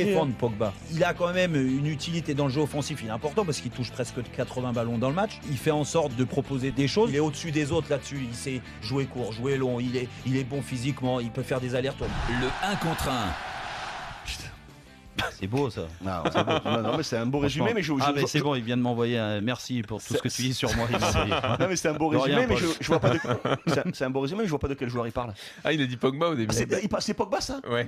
défendre Pogba. Il a quand même une utilité dans le jeu offensif, il est important parce qu'il touche presque 80 ballons dans le match. Il fait en sorte de proposer des choses. Il est au-dessus des autres là-dessus. Il sait jouer court, jouer long. Il est bon physiquement. Il peut faire des allers-retours. Le 1 contre 1. C'est beau ça. Non, c'est beau. Non, mais c'est un beau résumé. Mais c'est bon, il vient de m'envoyer un merci pour tout ce que tu dis sur moi. Non, mais c'est un beau résumé, mais je vois pas de. C'est un beau résumé, mais je vois pas de quel joueur il parle. Ah, il a dit Pogba au début. C'est Pogba ça. Ouais.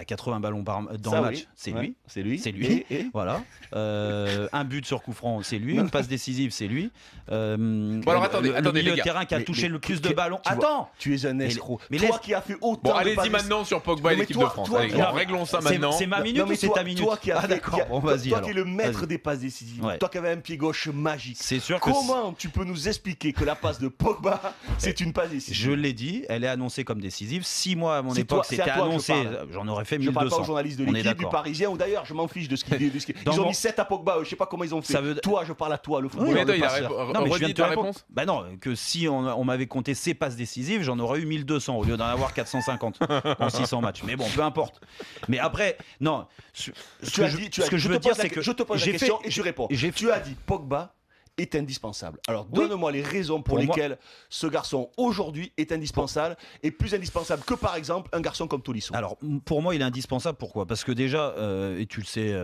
80 ballons dans le match, c'est lui. C'est lui. C'est lui. Voilà. Un but sur coup franc, c'est lui. Une passe décisive, c'est lui. Bon alors attendez le milieu les de gars. terrain qui a touché le plus de ballons. Attends. Tu es un escroc. Mais toi qui as fait autant. Bon, allez-y maintenant sur Pogba et l'équipe de France. Réglons ça maintenant. C'est ma minute ou c'est ta minute? D'accord, bon, vas-y. Toi qui es le maître des passes décisives, toi qui avais un pied gauche magique. C'est sûr que comment tu peux nous expliquer que la passe de Pogba, c'est une passe décisive? Je l'ai dit, elle est annoncée comme décisive. 6 mois à mon époque, c'était annoncé. J'en aurais fait 1200. Je parle pas aux journalistes de l'équipe, du Parisien ou d'ailleurs, je m'en fiche de ce qu'ils disent. Ils ont mis 7 à Pogba, je sais pas comment ils ont fait. Toi, je parle à toi, le football. Mais il a redit ta réponse. Bah non, que si on m'avait compté ces passes décisives, j'en aurais eu 1200 au lieu d'en avoir 450 en 600 matchs. Mais bon, peu importe. Mais après, non. Ce que je veux dire, c'est que je te pose la question et je réponds. Tu as dit Pogba est indispensable. Alors donne-moi les raisons pour lesquelles ce garçon aujourd'hui est indispensable et plus indispensable que par exemple un garçon comme Tolisso. Alors pour moi il est indispensable, pourquoi? Parce que déjà, et tu le sais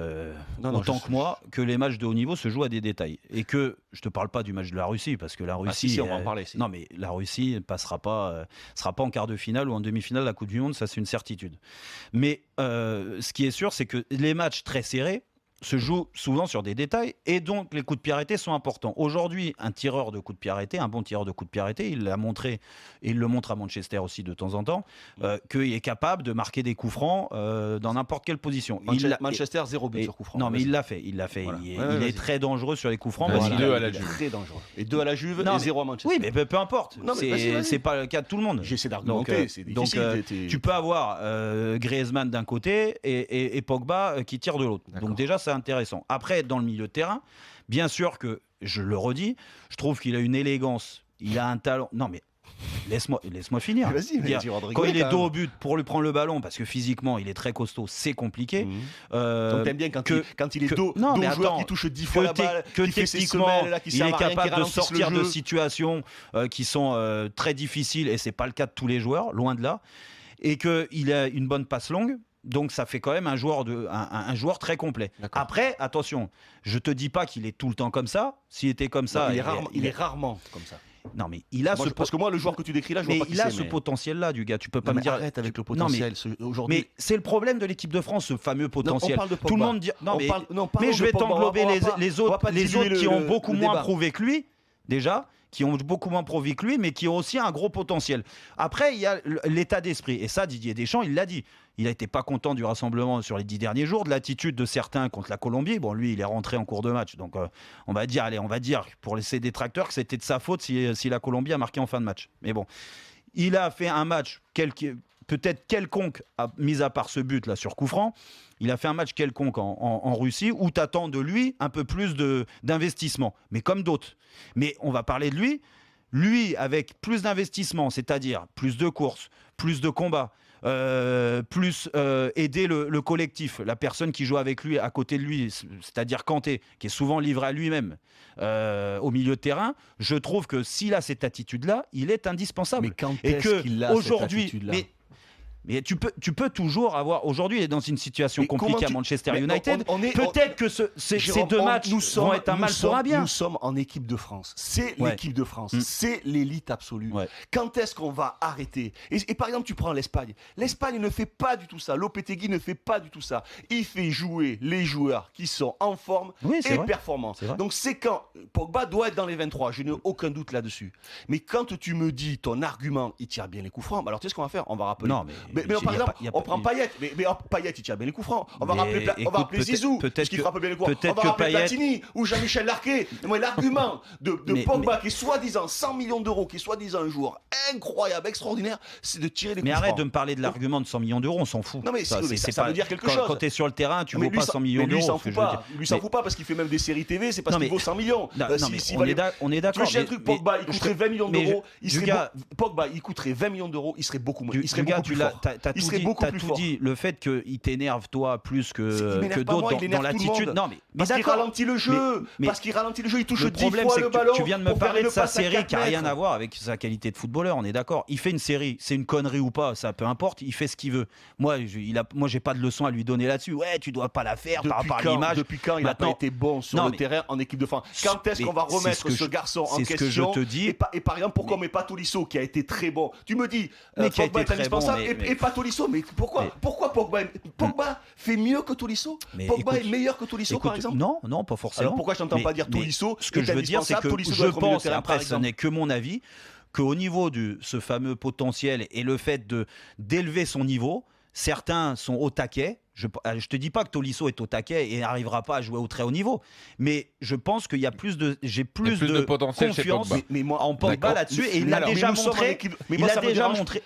autant que moi, que les matchs de haut niveau se jouent à des détails. Et que, je te parle pas du match de la Russie, parce que la Russie... on va en parler. Non mais la Russie ne sera pas en quart de finale ou en demi-finale de la Coupe du Monde, ça c'est une certitude. Mais ce qui est sûr, c'est que les matchs très serrés se joue souvent sur des détails et donc les coups de pied arrêtés sont importants. Aujourd'hui, un tireur de coups de pied arrêtés, un bon tireur de coups de pied arrêtés, il l'a montré et il le montre à Manchester aussi de temps en temps, qu'il est capable de marquer des coups francs dans n'importe quelle position. Manchester 0 but sur coups francs. Non mais il l'a fait. Voilà. Il est très dangereux sur les coups francs. Parce 2 à la Juve. Très dangereux. Et 2 à la Juve et 0 à Manchester. Oui mais peu importe. C'est pas le cas de tout le monde. J'essaie d'argumenter, c'est difficile. Tu peux avoir Griezmann d'un côté et Pogba qui tire de l'autre. Donc déjà c'est intéressant. Après, dans le milieu de terrain, bien sûr que, je le redis, je trouve qu'il a une élégance, il a un talent. Non mais laisse-moi finir. Vas-y, quand il est dos au but pour lui prendre le ballon, parce que physiquement il est très costaud, c'est compliqué. Donc t'aimes bien quand il est dos joueur qui touche 10 fois la balle, que techniquement il est capable de sortir de situations qui sont très difficiles, et c'est pas le cas de tous les joueurs, loin de là, et qu'il a une bonne passe longue. Donc ça fait quand même un joueur très complet. Après, attention, je te dis pas qu'il est tout le temps comme ça. S'il était comme ça, il est rarement comme ça. Non mais il a parce que moi le joueur que tu décris là, je vois pas qui c'est. Mais il a ce potentiel-là du gars. Tu peux pas me dire. Arrête avec le potentiel aujourd'hui. Mais c'est le problème de l'équipe de France, ce fameux potentiel. On parle de Pogba. Tout le monde dit. Mais je vais t'englober les autres qui ont beaucoup moins prouvé que lui déjà. Qui ont beaucoup moins prouvé que lui, mais qui ont aussi un gros potentiel. Après, il y a l'état d'esprit. Et ça, Didier Deschamps, il l'a dit. Il n'était pas content du rassemblement sur les 10 derniers jours, de l'attitude de certains contre la Colombie. Bon, lui, il est rentré en cours de match. Donc, on va dire, pour laisser détracteurs, que c'était de sa faute si la Colombie a marqué en fin de match. Mais bon, il a fait un match peut-être quelconque, mis à part ce but là sur coup franc. Il a fait un match quelconque en Russie où tu attends de lui un peu plus d'investissement, mais comme d'autres. Mais on va parler de lui avec plus d'investissement, c'est-à-dire plus de courses, plus de combats, plus aider le collectif, la personne qui joue avec lui, à côté de lui, c'est-à-dire Kanté, qui est souvent livré à lui-même au milieu de terrain. Je trouve que s'il a cette attitude-là, il est indispensable. Mais quand est-ce qu'il a cette attitude-là ? Mais tu peux toujours avoir... Aujourd'hui, il est dans une situation compliquée à Manchester United. Peut-être que ces deux matchs vont être un mal pour un bien. Nous sommes en équipe de France. C'est l'équipe de France. C'est l'élite absolue. Quand est-ce qu'on va arrêter et par exemple, tu prends l'Espagne. L'Espagne ne fait pas du tout ça. Lopetegui ne fait pas du tout ça. Il fait jouer les joueurs qui sont en forme et performants. Donc c'est quand... Pogba doit être dans les 23. Je n'ai aucun doute là-dessus. Mais quand tu me dis ton argument, il tire bien les coups francs, alors tu sais ce qu'on va faire ? On va rappeler... Non, mais par exemple, on prend Payet. Mais Payet, il tire bien les coups francs. On va rappeler Zizou, parce qu'il frappe bien les coups francs. On va rappeler Platini ou Jean-Michel Larquet. Mais l'argument de Pogba, qui est soi-disant 100 millions d'euros, qui est soi-disant un joueur incroyable, extraordinaire, c'est de tirer les coups francs. Mais arrête de me parler de l'argument de 100 millions d'euros, on s'en fout. Non mais ça veut dire quelque chose. Quand tu es sur le terrain, tu ne vaux pas 100 millions d'euros. Lui, s'en fout pas parce qu'il fait même des séries TV, c'est parce qu'il vaut 100 millions. On est d'accord. Tu veux un truc, Pogba, il coûterait 20 millions d'euros. Pogba, il coûterait 20 millions d'euros, il serait beaucoup plus fort. Il serait beaucoup plus fort. Dit. Le fait qu'il t'énerve toi plus que d'autres dans l'attitude. Non, parce qu'il ralentit le jeu. Parce qu'il ralentit le jeu. Il touche 10 fois le ballon. Tu viens de me parler de sa série qui n'a rien à voir avec sa qualité de footballeur. On est d'accord. Il fait une série. C'est une connerie ou pas, ça peu importe. Il fait ce qu'il veut. Moi, j'ai pas de leçon à lui donner là-dessus. Ouais, tu dois pas la faire par rapport à l'image. Depuis quand il n'a pas été bon sur le terrain en équipe de France? Quand est-ce qu'on va remettre ce garçon en question? C'est ce que je te dis. Et par exemple, pourquoi on met pas Tolisso qui a été très bon? Tu me dis Pogba est indispensable et pas Tolisso. Mais pourquoi Pogba fait mieux que Tolisso? Pogba est meilleur que Tolisso, par exemple? Non, pas forcément. Alors pourquoi je n'entends pas dire Tolisso? Ce que je veux dire, c'est que je pense, après ce n'est que mon avis, qu'au niveau de ce fameux potentiel et le fait d'élever son niveau, certains sont au taquet. Je ne te dis pas que Tolisso est au taquet et n'arrivera pas à jouer au très haut niveau, mais je pense qu'il y a j'ai plus de potentiel confiance chez Pogba. en Pogba là-dessus, et il l'a déjà montré. Il l'a déjà montré.